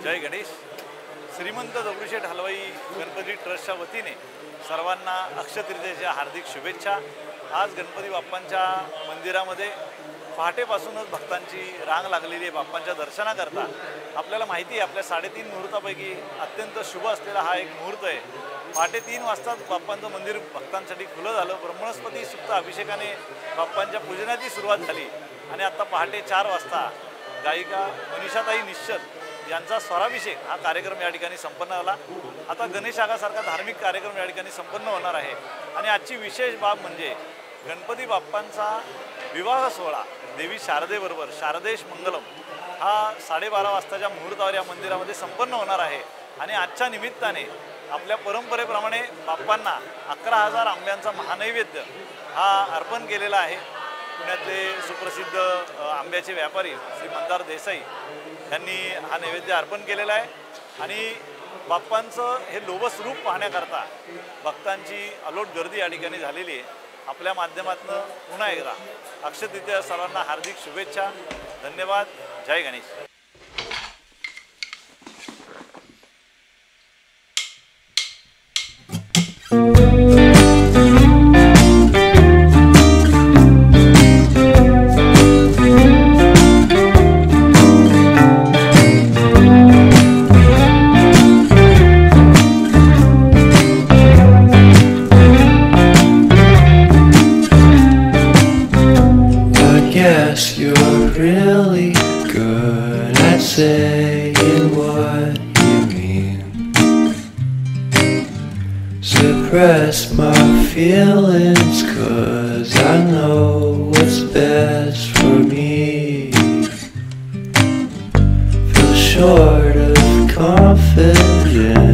जय गणेश। श्रीमंत दगडूशेठ हलवाई गणपती ट्रस्टच्या वतीने सर्वांना अक्षय तृतीयेच्या हार्दिक शुभेच्छा। आज गणपती बाप्पांच्या मंदिरामध्ये पहाटेपासूनच भक्तांची रांग लागलेली आहे बाप्पांच्या दर्शनाकरता। आपल्याला माहिती आहे आपल्या 3.5 मुहूर्तापैकी अत्यंत शुभ असलेला हा एक मुहूर्त आहे। पहाटे 3 वाजता बाप्पांचं मंदिर भक्तांसाठी खुलं झालं। ब्रह्मस्पती सुक्त अभिषेकाने बाप्पांच्या पूजनाची सुरुवात झाली आणि आता पहाटे 4 वाजता गायिका मनीषाताई निश्चल यांचा स्वराभिषेक हा कार्यक्रम या ठिकाणी संपन्न झाला। आता गणेश आगासारखा धार्मिक कार्यक्रम या ठिकाणी संपन्न होणार आहे आणि आजची विशेष बाब म्हणजे गणपती बाप्पांचा विवाह सोहळा देवी शारदेबरोबर शारदेश मंगलम हा 12:30 वाजताच्या मुहूर्तावर या मंदिरामध्ये संपन्न होणार आहे। आणि आजच्या निमित्ताने आपल्या परंपरेप्रमाणे बाप्पांना 11,000 आंब्यांचा महानैवेद्य हा अर्पण केलेला आहे। पुण्यातले सुप्रसिद्ध आंब्याचे व्यापारी श्री मंदार देसाई यांनी हा नैवेद्य अर्पण केलेला आहे आणि बाप्पांचं हे लोभस रूप पाहण्याकरता भक्तांची अलोट गर्दी या ठिकाणी झालेली आहे। आपल्या माध्यमातून पुन्हा एकदा अक्षय तृतीया सर्वांना हार्दिक शुभेच्छा। धन्यवाद। जय Ganesh. Guess you're really good at saying what you mean. Suppress my feelings 'cause I know what's best for me. Feel short of confidence.